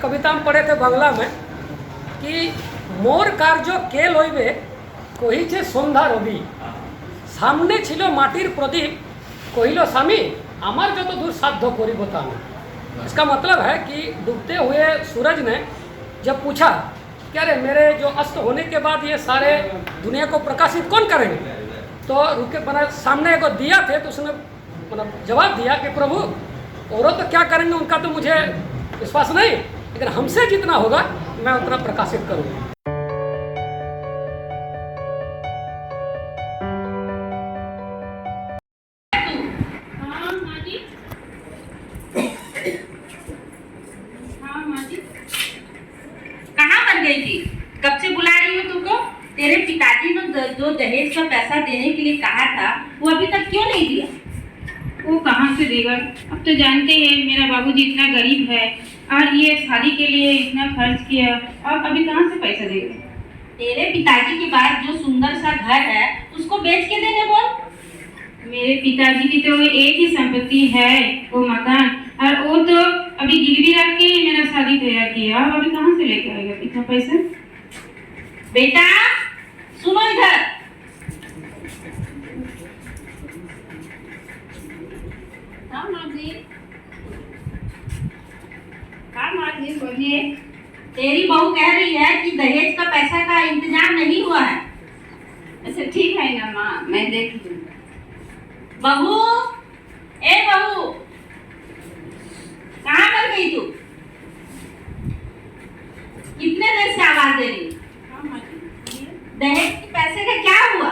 एक कविता में पढ़े थे बांग्ला में कि मोर कार्य के लइबे कहिছে সন্ধ্যা রবি सामने छिलो माटिर प्रदीप कहिलो स्वामी आमार जो तो दूर साध्य करिब तामी। इसका मतलब है कि डूबते हुए सूरज ने जब पूछा कि अरे मेरे जो अस्त होने के बाद ये सारे दुनिया को प्रकाशित कौन करेंगे, तो रुके बना सामने एक दिया थे, तो उसने मतलब जवाब दिया कि प्रभु औरों तो क्या करेंगे उनका तो मुझे विश्वास नहीं, लेकिन हमसे जितना होगा मैं उतना प्रकाशित करूँगा। कब से बुला रही हूँ तुमको? तेरे पिताजी ने जो दहेज का पैसा देने के लिए कहा था वो अभी तक क्यों नहीं दिया? वो कहाँ से देगा? अब तो जानते हैं मेरा बाबूजी इतना गरीब है और ये शादी के लिए इतना खर्च किया और अभी कहाँ से पैसा देगा? तेरे पिताजी के पास जो सुंदर सा घर है उसको बेच के देने बोल। मेरे पिताजी की तो एक ही संपत्ति है, वो मकान, और वो तो अभी गिरवी रख के ही मेरा शादी तैयार किया, और अभी कहाँ से लेके आएगा इतना पैसा? बेटा सुनो इधर। हाँ माँ जी बोलिए। तेरी बहू कह रही है कि दहेज का पैसा का इंतजाम नहीं हुआ है। अच्छा ठीक है ना माँ, मैं देख लूँगी। बहू, ए बहू, कहाँ पर गई तू? कितने देर से आवाज दे रही? दहेज के पैसे का क्या हुआ?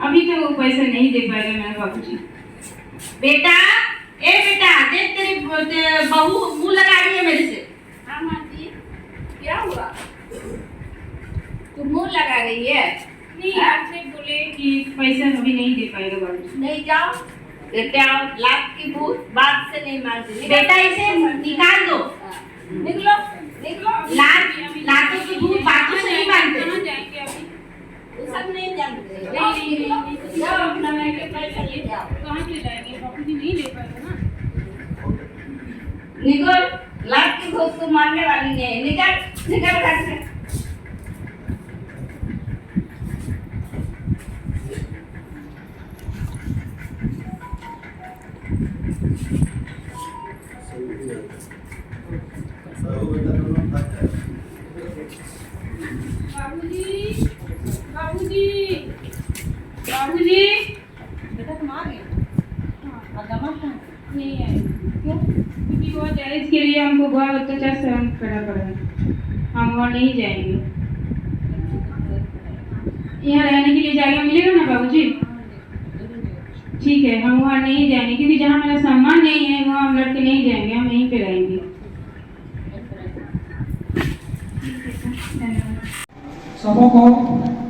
अभी तो वो पैसा नहीं दे पाएगा मेरे बाबूजी। बेटा, ए बेटा, देख तेरी बहू मुंह लगा रही है मेरे से। हाँ माँ जी, क्या हुआ? तू मुंह लगा रही है? नहीं, आपसे बोले कि पैसा अभी नहीं दे पाएगा बाबूजी। नहीं जाओ, लेते आओ, लात की भूत बात से नहीं मारती। बेटा इसे निकाल दो। निकलो, निकलो। लातों की भूत बातों से नहीं मारते। कहाँ जाएंगे अभी? सब नहीं जानते। जाओ अपना लेके पैसा ले जाओ। कहाँ से जाएंगे? बाबूजी नहीं दे पाएगा ना। निकल, लात की भूत को मारने वाली नहीं। निकल, निकल घर से। बाबूजी, बाबूजी, बाबूजी, बेटा तुम आ गए? हाँ। और दमा कहाँ? नहीं आए। क्यों? क्योंकि वो दहेज के लिए हमको बहुत अत्याचार सहन करना पड़ा है। हम वहाँ नहीं जाएंगे। यहाँ रहने के लिए जगह मिलेगा ना बाबूजी? ठीक है, हम वहाँ नहीं जाएंगे क्योंकि जहाँ मेरा सामान नहीं है वहाँ हम लड़के नहीं जाएंगे, हम यहीं पे रहेंगे। सबों को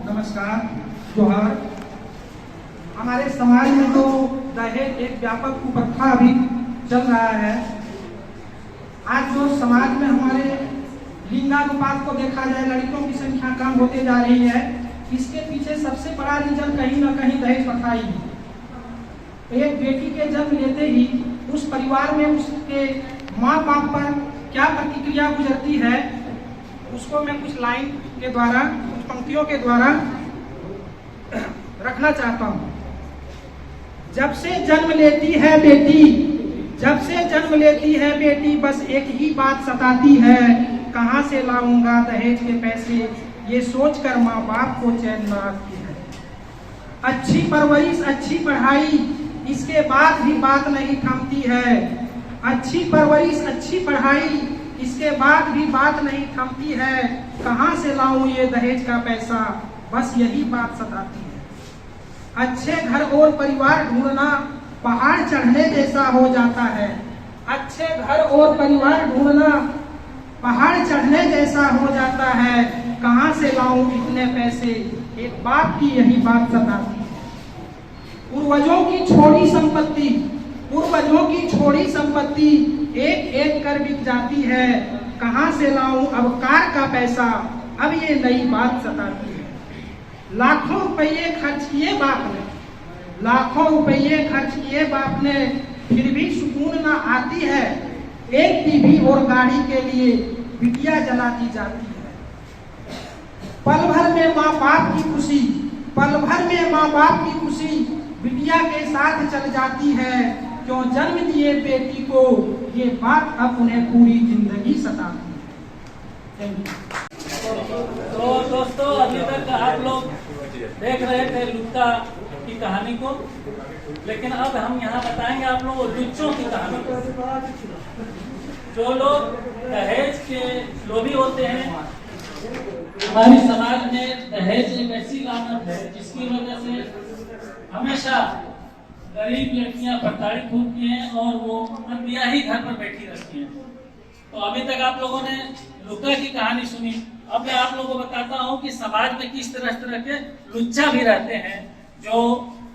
नमस्कार, जोहार। हमारे समाज में तो दहेज एक व्यापक कुप्रथा अभी चल रहा है। आज जो समाज में हमारे लिंगानुपात को देखा जाए, लड़कियों की संख्या कम होते जा रही है, इसके पीछे सबसे बड़ा रीजन कहीं ना कहीं दहेज प्रथा ही है। एक बेटी के जन्म लेते ही उस परिवार में उसके माँ बाप पर क्या प्रतिक्रिया गुजरती है, उसको मैं कुछ लाइन के द्वारा, कुछ पंक्तियों के द्वारा रखना चाहता हूँ। जब से जन्म लेती है बेटी, जब से जन्म लेती है बेटी, बस एक ही बात सताती है, कहाँ से लाऊंगा दहेज के पैसे, ये सोचकर माँ बाप को चैन न आती है। अच्छी परवरिश, अच्छी पढ़ाई, इसके बाद भी बात नहीं थमती है। अच्छी परवरिश, अच्छी पढ़ाई, इसके बाद भी बात नहीं थमती है, कहाँ से लाऊं ये दहेज का पैसा, बस यही बात सताती है। अच्छे घर और परिवार ढूंढना पहाड़ चढ़ने जैसा हो जाता है। अच्छे घर और परिवार ढूंढना पहाड़ चढ़ने जैसा हो जाता है, कहाँ से लाऊं इतने पैसे, एक बाप की यही बात सताती है। पूर्वजों की छोड़ी संपत्ति, पूर्वजों की छोड़ी संपत्ति एक एक कर बिक जाती है, कहाँ से लाऊं अब कार का पैसा, अब ये नई बात सताती है। लाखों रुपये खर्च किए बाप ने, लाखों रुपये खर्च किए बाप ने, फिर भी सुकून ना आती है, एक टीवी और गाड़ी के लिए बिटिया जलाती जाती है। पल भर में माँ बाप की खुशी, पल भर में माँ बाप की खुशी बिटिया के साथ चल जाती है। क्यों जन्म दिए बेटी को, ये बात अब उन्हें पूरी जिंदगी सताती है। तो दोस्तों, अभी तक आप लोग देख रहे थे लुच्चा की कहानी को, लेकिन अब हम यहाँ बताएंगे आप लोगों को लुच्चों की कहानी को। जो लोग दहेज के लोभी होते हैं, हमारे समाज में दहेज एक ऐसी लानत है जिसकी वजह से हमेशा गरीब लड़कियां प्रताड़ित होती हैं और वो अनबिया ही घर पर बैठी रहती हैं। तो अभी तक आप लोगों ने लुच्चा की कहानी सुनी। अब मैं आप लोगों को बताता हूँ कि समाज में किस तरह के लुच्चा भी रहते हैं, जो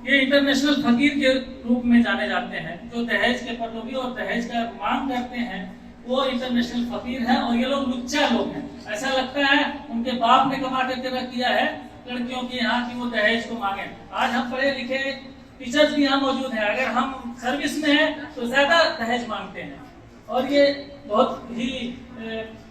ये इंटरनेशनल फकीर के रूप में जाने जाते हैं। जो दहेज के प्रलोभी और दहेज का मांग करते हैं वो इंटरनेशनल फकीर है, और ये लोग लुच्चा लोग हैं। ऐसा लगता है उनके बाप ने कमा करके रख दिया है लड़कियों की यहाँ की वो दहेज को मांगे। आज हम पढ़े लिखे टीचर्स भी यहाँ मौजूद हैं, अगर हम सर्विस में हैं तो ज्यादा दहेज मांगते हैं, और ये बहुत ही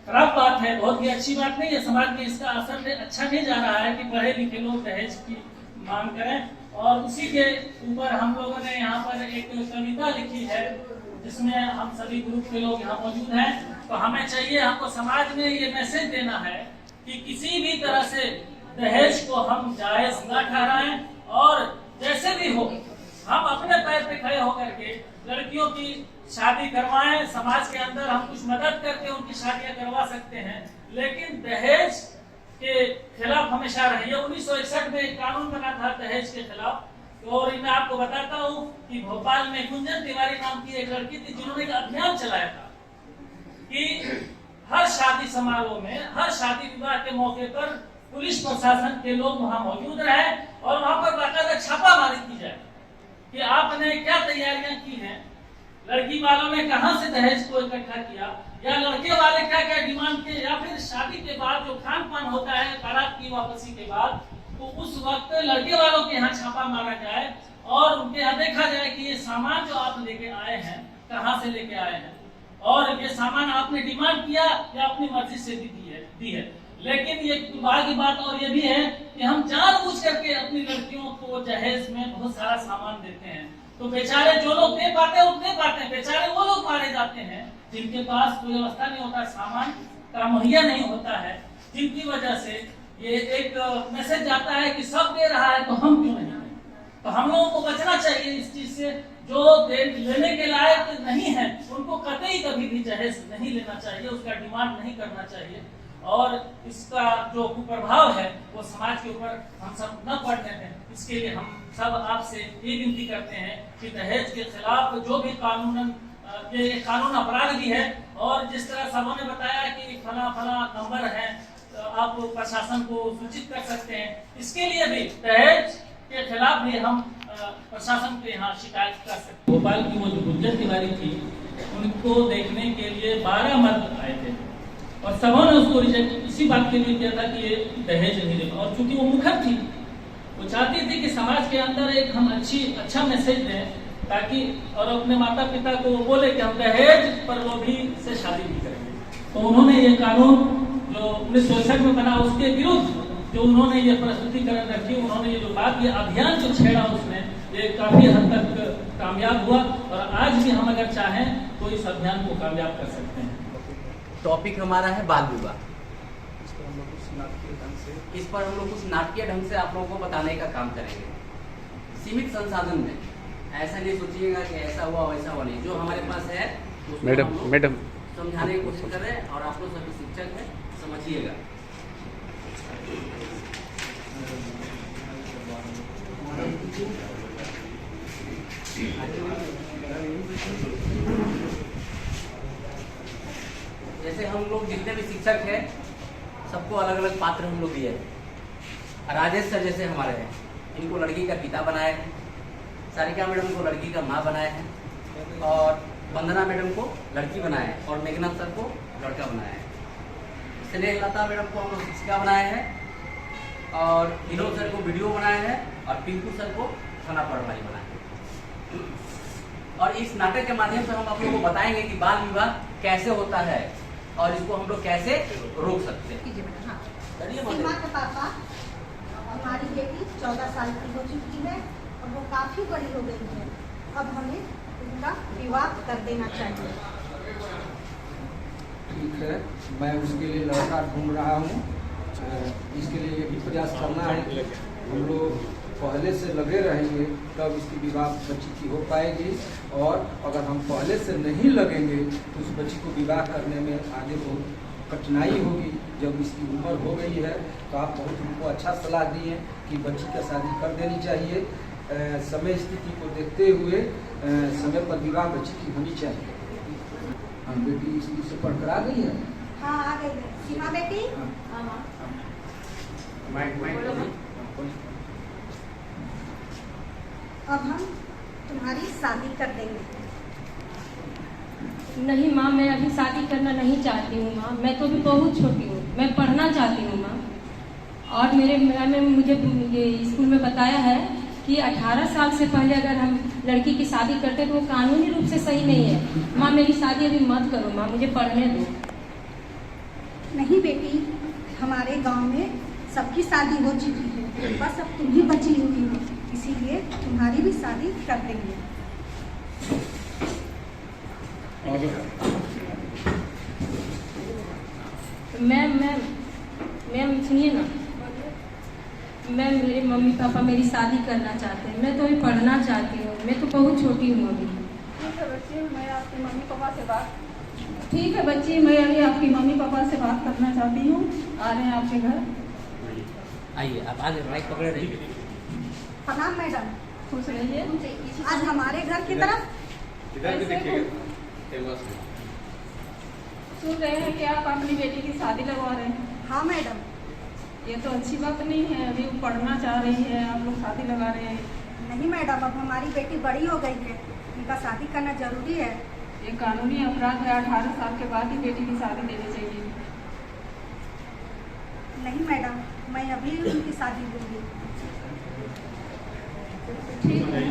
खराब बात है, बहुत ही अच्छी बात नहीं है। समाज में इसका असर अच्छा नहीं जा रहा है कि पढ़े लिखे लोग दहेज की मांग करें। और उसी के ऊपर हम लोगों ने यहाँ पर एक कविता लिखी है जिसमें हम सभी ग्रुप के लोग यहाँ मौजूद हैं। तो हमें चाहिए, हमको समाज में ये मैसेज देना है कि किसी भी तरह से दहेज को हम जायज न ठहराएं, और जैसे भी हो हम अपने पैर पे खड़े होकर के लड़कियों की शादी करवाएं। समाज के अंदर हम कुछ मदद करके उनकी शादियां करवा सकते हैं, लेकिन दहेज के खिलाफ हमेशा रहिए। 1961 में एक कानून बना था दहेज के खिलाफ, और मैं आपको बताता हूँ कि भोपाल में गुंजन तिवारी नाम की एक लड़की थी जिन्होंने एक अभियान चलाया था कि हर शादी समारोह में, हर शादी विवाह के मौके पर पुलिस प्रशासन के लोग वहां मौजूद रहे और वहां पर बाकायदा छापामारी की जाए कि आपने क्या तैयारियां की हैं, लड़की वालों ने कहां से दहेज को इकट्ठा किया, या लड़के वाले क्या क्या डिमांड किए, या फिर शादी के बाद जो खान पान होता है बारात की वापसी के बाद, तो उस वक्त लड़के वालों के यहाँ छापा मारा जाए और उनके यहाँ देखा जाए कि ये सामान जो आप लेके आए हैं कहाँ से लेके आए हैं, और ये सामान आपने डिमांड किया या अपनी मर्जी से दी है। लेकिन ये बात की बात और ये भी है कि हम जानबूझ करके अपनी लड़कियों को दहेज में बहुत सारा सामान देते हैं, तो बेचारे जो लोग दे पाते हैं वो दे पाते हैं, बेचारे वो लोग मारे जाते हैं जिनके पास कोई व्यवस्था नहीं होता, सामान का मुहैया नहीं होता है, जिनकी वजह से ये एक मैसेज जाता है कि सब दे रहा है तो हम क्यों नहीं। तो हम लोगों को बचना चाहिए इस चीज से। जो लेने के लायक नहीं है उनको कतई कभी भी दहेज नहीं लेना चाहिए, उसका डिमांड नहीं करना चाहिए, और इसका जो कुप्रभाव है वो समाज के ऊपर हम सब न पड़ने दें। इसके लिए हम सब आपसे ये विनती करते हैं कि दहेज के खिलाफ जो भी कानूनन ये कानून अपराध भी है, और जिस तरह सबों ने बताया कि फला नंबर है आप प्रशासन को सूचित कर सकते हैं, इसके लिए भी दहेज के खिलाफ भी हम प्रशासन के यहाँ शिकायत कर सकते हैं। भोपाल की वो जो गुंजन तिवारी थी उनको देखने के लिए 12 मर्द आए थे और सबों ने उसको रिजेक्ट इसी बात के लिए किया था कि ये दहेज नहीं देगा, और चूंकि वो मुखर थी वो चाहती थी कि समाज के अंदर एक हम अच्छा मैसेज दें ताकि, और अपने माता पिता को बोले कि हम दहेज पर लोभी से शादी नहीं करेंगे। तो उन्होंने ये कानून जो 1961 में बना उसके विरुद्ध जो उन्होंने ये प्रस्तुतिकरण रखी, उन्होंने ये जो बात, ये अभियान जो छेड़ा उसने, ये काफी हद तक कामयाब हुआ, और आज भी हम अगर चाहें तो इस अभियान को कामयाब कर सकते हैं। टॉपिक हमारा है बाल विवाह। इस पर हम लोग कुछ नाटकीय ढंग से आप लोगों को बताने का काम करेंगे, सीमित संसाधन में। ऐसा नहीं सोचिएगा कि ऐसा हुआ वैसा हुआ नहीं, जो हमारे पास है मैडम समझाने की कोशिश कर रहे हैं, और आप लोग सभी शिक्षक हैं, समझिएगा। जैसे हम लोग जितने भी शिक्षक हैं सबको अलग अलग पात्र हम लोग दिए हैं। राजेश सर जैसे हमारे हैं, इनको लड़की का पिता बनाए हैं, सारिका मैडम को लड़की का माँ बनाए हैं, और वंदना मैडम को लड़की बनाए हैं, और मेघनाथ सर को लड़का बनाया है। स्नेह लता मैडम को हम लोग शिक्षिका बनाए हैं, और विनोद सर को वीडियो बनाए हैं, और पिंकू सर को खाना पढ़वाई बनाए हैं। और इस नाटक के माध्यम से हम आप लोगों को बताएंगे कि बाल विवाह कैसे होता है और इसको हम लोग कैसे रोक सकते हैं। करिए बोलिए। सीमा के पापा, हमारी बेटी 14 साल की हो चुकी है और वो काफी बड़ी हो गई है। अब हमें उनका विवाह कर देना चाहिए। ठीक है, मैं उसके लिए लड़का ढूंढ रहा हूँ। इसके लिए ये भी प्रयास करना है कि हम लोग पहले से लगे रहेंगे तब इसकी विवाह बच्ची की हो पाएगी, और अगर हम पहले से नहीं लगेंगे तो उस बच्ची को विवाह करने में आगे बहुत कठिनाई होगी। जब इसकी उम्र हो गई है तो आप बहुत हमको अच्छा सलाह दिए कि बच्ची का शादी कर देनी चाहिए। समय स्थिति को देखते हुए समय पर विवाह बच्ची की होनी चाहिए। हम बेटी स्कूल से पढ़ कर आ गई है। हाँ, आ गई है। सीमा बेटी, अब हम तुम्हारी शादी कर देंगे। नहीं माँ, मैं अभी शादी करना नहीं चाहती हूँ माँ। मैं तो अभी बहुत छोटी हूँ, मैं पढ़ना चाहती हूँ माँ। और मेरे मैम ने मुझे ये स्कूल में बताया है कि 18 साल से पहले अगर हम लड़की की शादी करते तो वो कानूनी रूप से सही नहीं है। माँ मेरी शादी अभी मत करो माँ, मुझे पढ़ने दो। नहीं बेटी, हमारे गांव में सबकी शादी हो चुकी है, बस अब तुम ही बची हुई हो, इसीलिए तुम्हारी भी शादी कर देंगे। मैम सुनिए ना, मैम मेरे मम्मी पापा मेरी शादी करना चाहते हैं। मैं तो अभी पढ़ना चाहती हूँ, मैं तो बहुत छोटी हूँ अभी। ठीक है बच्ची, मैं आपके मम्मी पापा से बात ठीक है बच्ची, मैं अभी आपकी मम्मी पापा से बात करना चाहती हूँ। आ रहे हैं आपके घर। आइए, आप आगे माइक पकड़े रहिए। प्रणाम मैडम। खुश रहिए। आज हमारे घर की तरफ सुन रहे हैं कि आप अपनी बेटी की शादी लगवा रहे हैं। हाँ मैडम। ये तो अच्छी बात नहीं है, अभी वो पढ़ना चाह रही है, आप लोग शादी लगा रहे हैं। नहीं मैडम, अब हमारी बेटी बड़ी हो गई है, उनका शादी करना जरूरी है। ये कानूनी अपराध है, 18 साल के बाद ही बेटी की शादी देनी चाहिए। नहीं मैडम, मैं अभी उनकी शादी दूंगी। ठीक है,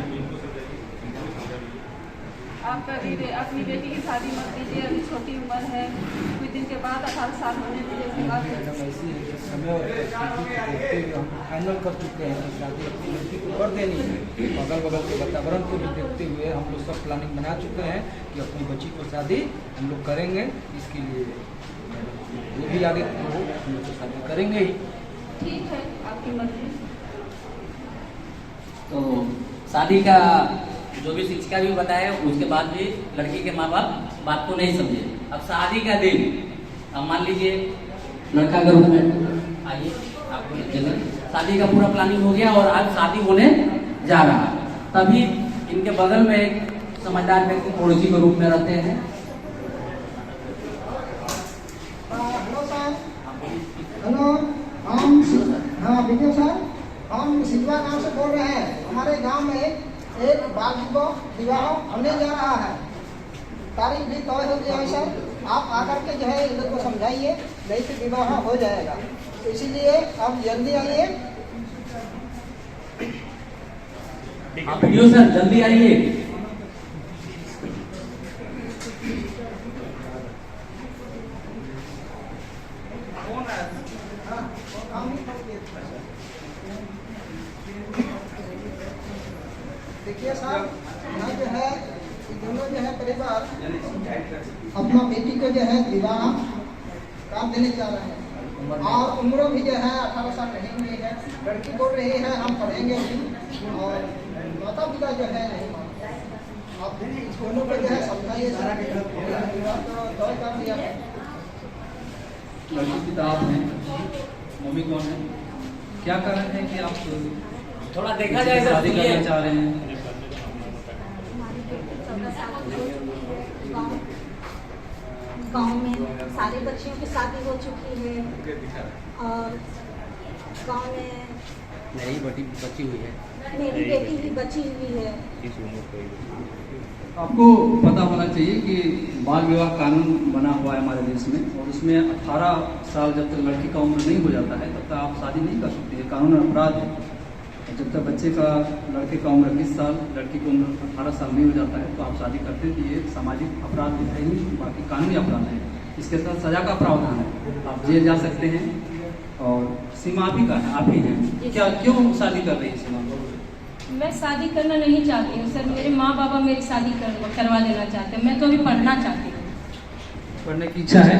आप अपनी बेटी की शादी मत कीजिए, अभी छोटी उम्र है। कुछ दिन के बाद 18 साल होने दीजिए, उसके बाद मैडम ऐसी है कि समय और परिस्थिति को देखते हुए हम फाइनल कर चुके हैं कि शादी अपनी लड़की को कर देनी है। अगल बगल के वातावरण को भी देखते हुए हम लोग सब प्लानिंग बना चुके हैं कि अपनी बच्ची को शादी हम लोग करेंगे। इसके लिए जो भी आगे हो हम लोग तो शादी करेंगे ही। ठीक है, आपकी मर्जी। तो शादी का जो भी शिक्षिका भी बताया, उसके बाद भी लड़की के माँ बाप बात को नहीं समझे। अब शादी का दिन, अब मान लीजिए लड़का के रूप में आइए, आपको शादी का पूरा प्लानिंग हो गया और आज शादी होने जा रहा है। तभी इनके बगल में एक समझदार व्यक्ति पड़ोसी के रूप में रहते हैं। Hello sir. हेलो, हम विजय सर, हम सिलवा गांव से बोल रहे हैं। हमारे गांव में एक बाल विवाह होने जा रहा है, तारीख भी तय हो गया है सर। आप आकर के जो है इन लोग को समझाइए, नहीं तो विवाह हो जाएगा। तो इसीलिए आप जल्दी आइए। वीडियो सर जल्दी आइए। देखिए साहब, यहाँ जो है दोनों जो है परिवार अपना बेटी को जो है विवाह कर देने जा रहे हैं, और उम्र भी जो है 18 साल नहीं हुई है। लड़की बोल रही है हम पढ़ेंगे भी, और माता पिता जो है नहीं मानते। आप दोनों को जो है समझाइए सर, विवाह तो तय कर दिया है। लड़की पिता आप हैं, मम्मी कौन है? क्या कारण है कि आप थोड़ा देखा जाए सर, शादी करना चाह रहे हैं? गांव में सारे बच्चियों की शादी हो चुकी है और गांव में मेरी बची हुई है, मेरी बेटी भी बची हुई है। आपको पता होना चाहिए कि बाल विवाह कानून बना हुआ है हमारे देश में, और उसमें 18 साल जब तक लड़की का उम्र नहीं हो जाता है तब तक आप शादी नहीं कर सकते। ये कानून अपराध है। जब तक बच्चे का, लड़के का उम्र 20 साल, लड़की की उम्र 18 साल नहीं हो जाता है तो आप शादी करते हैं, तो ये सामाजिक अपराध भी है ही, बाकी कानूनी अपराध है। इसके साथ सजा का प्रावधान है, आप जेल जा सकते हैं। और सीमा आप ही का है, आप ही हैं। क्या क्यों शादी कर रही है सीमा? मैं शादी करना नहीं चाहती हूँ सर, मेरे माँ बाबा मेरी शादी करवा देना चाहते हैं। मैं तो अभी पढ़ना चाहती हूँ। पढ़ने की इच्छा है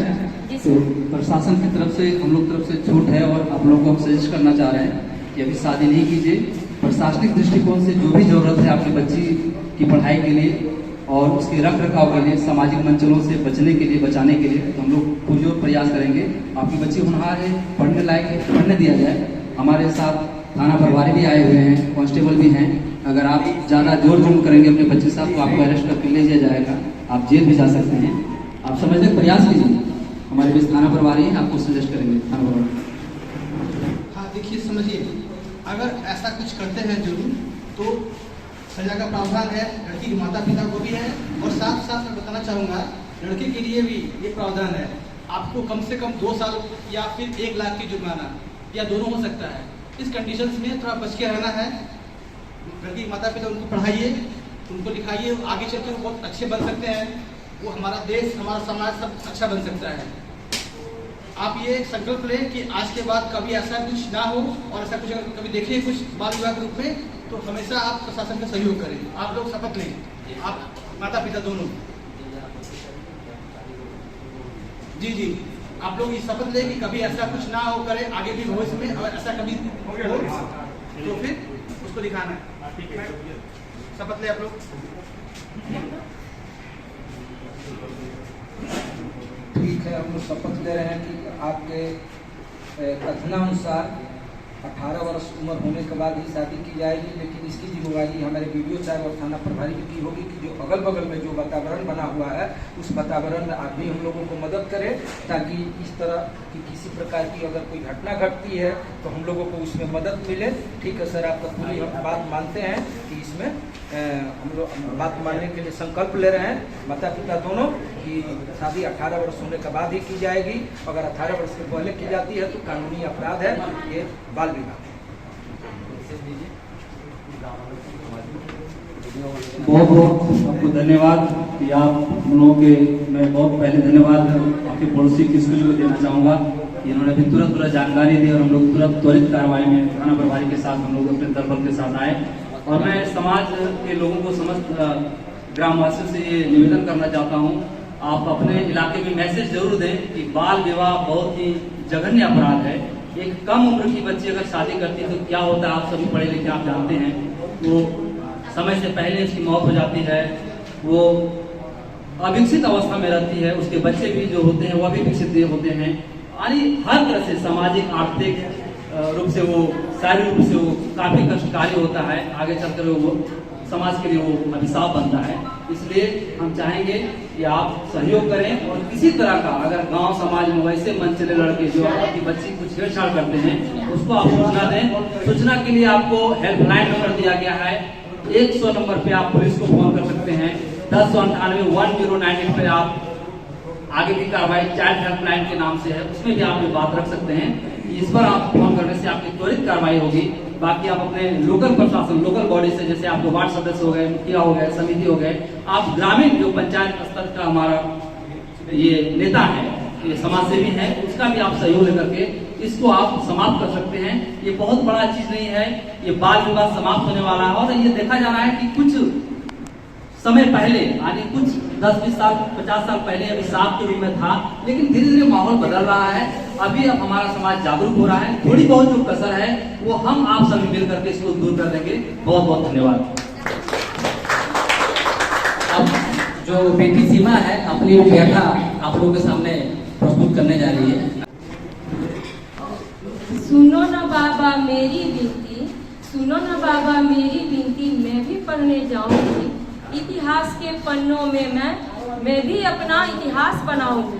तो प्रशासन की तरफ से, हम लोग तरफ से छूट है और आप लोगों को हम सजेस्ट करना चाह रहे हैं कि अभी शादी नहीं कीजिए। प्रशासनिक दृष्टिकोण से जो भी जरूरत है आपकी बच्ची की पढ़ाई के लिए और उसके रख रखाव के लिए, सामाजिक मंचलों से बचने के लिए, बचाने के लिए तो हम लोग पुरजोर प्रयास करेंगे। आपकी बच्ची होनहार है, पढ़ने लायक है, पढ़ने दिया जाए। हमारे साथ थाना प्रभारी भी आए हुए हैं, कांस्टेबल भी हैं। अगर आप ज़्यादा जोर जुलूम करेंगे अपने बच्चे साथ तो आपको अरेस्ट करके ले जाया जाएगा, आप जेल भी जा सकते हैं। आप समझने का प्रयास कीजिए। हमारे बीच थाना प्रभारी हैं, आपको सजेस्ट करेंगे थाना प्रभारी। हाँ देखिए, समझिए, अगर ऐसा कुछ करते हैं जरूर तो सजा का प्रावधान है, लड़की के माता पिता को भी है और साथ साथ मैं बताना चाहूँगा लड़के के लिए भी ये प्रावधान है। आपको कम से कम 2 साल या फिर 1 लाख की जुर्माना या दोनों हो सकता है। इस कंडीशंस में थोड़ा बच के रहना है। लड़की के माता पिता उनको पढ़ाइए, उनको लिखाइए, आगे चल के वो बहुत अच्छे बन सकते हैं। वो हमारा देश, हमारा समाज सब अच्छा बन सकता है। आप ये संकल्प लें कि आज के बाद कभी ऐसा कुछ ना हो और ऐसा कुछ अगर कभी देखें कुछ बाल विवाह के रूप में तो हमेशा आप प्रशासन का सहयोग करें। आप लोग शपथ लें, आप माता पिता दोनों। जी, आप लोग ये शपथ लें कि कभी ऐसा कुछ ना हो करें आगे भी भविष्य में। अगर ऐसा कभी हो तो फिर उसको दिखाना है। शपथ ले आप लोग। ठीक है, हम लोग शपथ ले रहे हैं कि आपके कथनानुसार 18 वर्ष उम्र होने के बाद ही शादी की जाएगी, लेकिन इसकी जिम्मेवारी हमारे वीडियो साहब और थाना प्रभारी की होगी कि जो अगल बगल में जो वातावरण बना हुआ है उस वातावरण में आप भी हम लोगों को मदद करें, ताकि इस तरह की किसी प्रकार की अगर कोई घटना घटती है तो हम लोगों को उसमें मदद मिले। ठीक है सर, आपका पूरी हम बात मानते हैं कि इसमें हम लोग बात मानने के लिए संकल्प ले रहे हैं माता पिता दोनों कि शादी 18 वर्ष होने के बाद ही की जाएगी। अगर 18 वर्ष से पहले की जाती है तो कानूनी अपराध है, ये बाल विवाह। बहुत बहुत आपको धन्यवाद कि आप हम लोगों के, मैं बहुत पहले धन्यवाद आपके पड़ोसी किशोरी को देना चाहूँगा कि इन्होंने भी तुरंत जानकारी दी और हम लोग तुरंत त्वरित कार्रवाई में थाना प्रभारी के साथ हम लोग अपने दलबल के साथ आए। और मैं समाज के लोगों को, समस्त ग्रामवासियों से ये निवेदन करना चाहता हूँ, आप अपने इलाके में मैसेज जरूर दें कि बाल विवाह बहुत ही जघन्य अपराध है। एक कम उम्र की बच्ची अगर शादी करती है तो क्या होता है, आप सभी पढ़े लिखे आप जानते हैं, वो समय से पहले उसकी मौत हो जाती है, वो अविकसित अवस्था में रहती है, उसके बच्चे भी जो होते हैं वो अभी विकसित होते हैं। यानी हर तरह से सामाजिक, आर्थिक रूप से, वो शारीरिक रूप से वो काफी कष्टकारी होता है। आगे चलकर वो समाज के लिए वो अभिशाप बनता है। इसलिए हम चाहेंगे कि आप सहयोग करें और किसी तरह का अगर गांव समाज में वैसे मन चले लड़के जो आपकी बच्ची को छेड़छाड़ करते हैं उसको आप सूचना दें। सूचना के लिए आपको हेल्पलाइन नंबर दिया गया है, 100 नंबर पे आप पुलिस को फोन कर सकते हैं। 1098 1098 पे आप आगे की कार्रवाई चाइल्ड हेल्पलाइन के नाम से है, उसमें भी आप ये बात रख सकते हैं। इस पर आप फोन करने से आपकी त्वरित कार्रवाई होगी। बाकी आप अपने लोकल प्रशासन, लोकल बॉडी से, जैसे आपके वार्ड सदस्य हो गए, मुखिया हो गए, समिति हो गए, आप ग्रामीण जो पंचायत स्तर का हमारा ये नेता है, ये समाज सेवी है, उसका भी आप सहयोग लेकर के इसको आप समाप्त कर सकते हैं। ये बहुत बड़ा चीज नहीं है, ये बाल विवाह समाप्त होने वाला है। और ये देखा जा रहा है कि कुछ समय पहले, यानी कुछ 10-20 साल 50 साल पहले अभी साफ के रूप में था, लेकिन धीरे धीरे माहौल बदल रहा है। अभी अब हमारा समाज जागरूक हो रहा है। थोड़ी बहुत जो कसर है वो हम आप सभी मिल करके इसको दूर कर देंगे। बहुत बहुत धन्यवाद। अब जो बेटी सीमा है अपनी व्याख्या आप लोगों के सामने प्रस्तुत करने जा रही है। सुनो ना बाबा मेरी विनती, सुनो ना बाबा मेरी विनती, मैं भी पढ़ने जाऊंगी इतिहास के पन्नों में। मैं भी अपना इतिहास बनाऊंगी।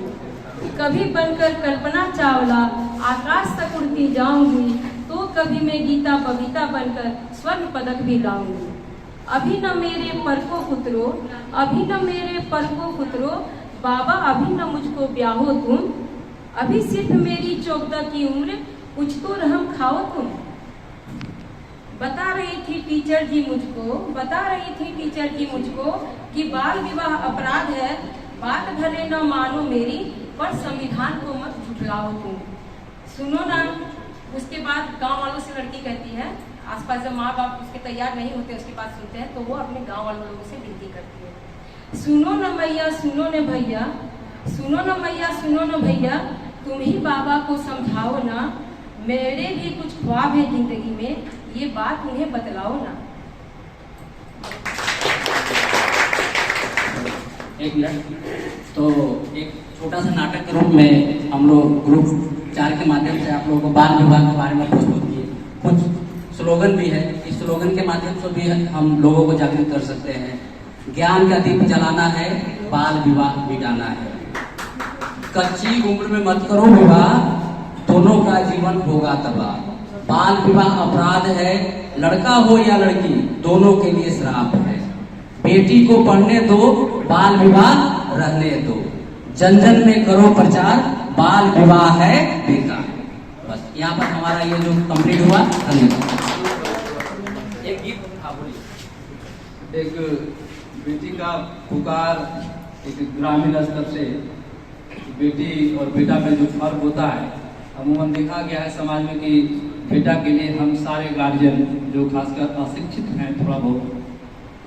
कभी बनकर कल्पना चावला आकाश तक उड़ती जाऊंगी, तो कभी मैं गीता बबीता बनकर स्वर्ण पदक भी लाऊंगी। अभी न मेरे परको पुत्रो, अभी न मेरे परको पुत्रो, बाबा अभी न मुझको ब्याहो तुम। अभी सिर्फ मेरी 14 की उम्र, कुछ तो रहम खाओ तुम। बता रही थी टीचर जी मुझको कि बाल विवाह अपराध है। बात भले न मानो मेरी, पर संविधान को मत झुठलाओ तुम। सुनो ना। उसके बाद गांव वालों से लड़की कहती है, आसपास जब माँ बाप उसके तैयार नहीं होते उसकी बात सुनते हैं, तो वो अपने गांव वालों लोगों से विनती करती है, सुनो न मैया सुनो न भैया, सुनो न मैया सुनो न भैया, तुम ही बाबा को समझाओ ना, मेरे भी कुछ ख्वाब है जिंदगी में, ये बात उन्हें बतलाओ ना। एक मिनट। तो एक छोटा सा नाटक के रूप में हम लोग ग्रुप 4 के माध्यम से आप लोगों को बाल विवाह के बारे में प्रस्तुत किए। कुछ स्लोगन भी है, इस स्लोगन के माध्यम से भी हम लोगों को जागरूक कर सकते हैं। ज्ञान का दीप जलाना है, बाल विवाह मिटाना है। कच्ची उम्र में मत करो विवाह, दोनों का जीवन होगा तबाह। बाल विवाह अपराध है, लड़का हो या लड़की दोनों के लिए श्राप है। बेटी को पढ़ने दो, बाल विवाह रहने दो। जन जन में करो प्रचार, बाल विवाह है बेकार। बस यहाँ पर हमारा ये जो कंप्लीट हुआ। धन्यवाद। एक गीत एक बेटी का पुकार एक ग्रामीण स्तर से बेटी और बेटा में जो फर्क होता है, अमूमन देखा गया है समाज में कि बेटा के लिए हम सारे गार्जियन जो खासकर अशिक्षित हैं थोड़ा बहुत,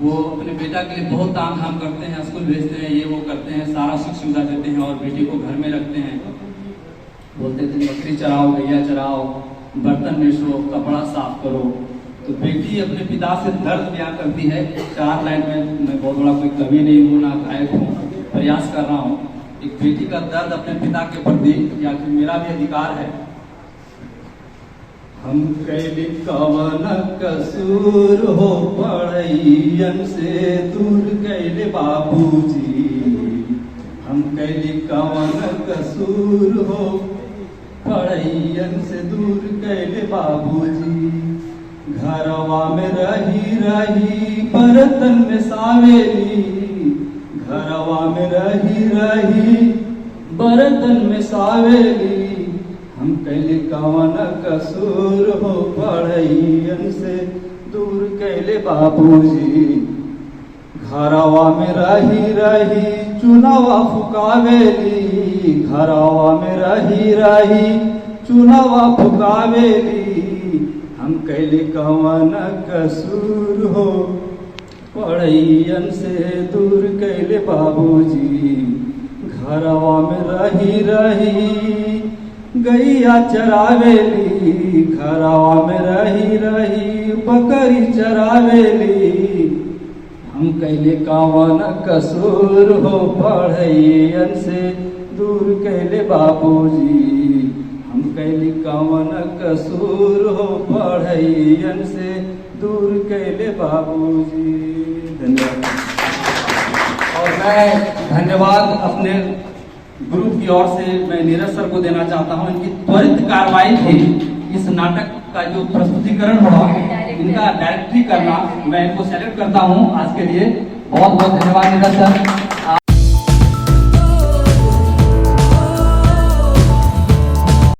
वो अपने बेटा के लिए बहुत ताम झाम करते हैं, स्कूल भेजते हैं, ये वो करते हैं, सारा सुख सुविधा देते हैं और बेटी को घर में रखते हैं। बोलते थे बकरी चराओ, गैया चराओ, बर्तन मेसो, कपड़ा साफ करो। तो बेटी अपने पिता से दर्द बयां करती है 4 लाइन में। मैं बहुत बड़ा कोई कवि नहीं हूँ, ना गायक हूँ, प्रयास कर रहा हूँ। एक बेटी का दर्द अपने पिता के प्रति, या कि मेरा भी अधिकार है। हम कैली कवन कसूर हो, पढ़ैयन से दूर कैले बाबूजी। हम कैली कवन कसूर हो, पढ़ैयन से दूर कैले बाबूजी। घरवा में रही रही बर्तन में सावेली, घरवा में रही रही बर्तन में सावेली। हम कैले कवन कसूर हो, पढ़ैयन से दूर कैले बाबूजी। घरवा में रही रही चुनावा फुकावेली, घरवा में रही रही चुनावा फुकावेली। हम कैले कवन कसूर हो, पढ़ैयन से दूर कैले बाबूजी। घरवा में रही रही गैया चरावेली, घरवा में रही रही बकरी चरावेली। हम कैले कवन कसूर हो, पढ़ैयन से दूर कैले बाबूजी। हम कैले कवन कसूर हो, पढ़ैयन से दूर कैले बाबूजी। धन्यवाद। और मैं धन्यवाद अपने ग्रुप की ओर से मैं नीरज सर को देना चाहता हूं। इनकी त्वरित कार्रवाई थी इस नाटक का जो प्रस्तुतिकरण हुआ, इनका डायरेक्टरी करना, मैं इनको सेलेक्ट करता हूं आज के लिए। बहुत बहुत धन्यवाद नीरज सर।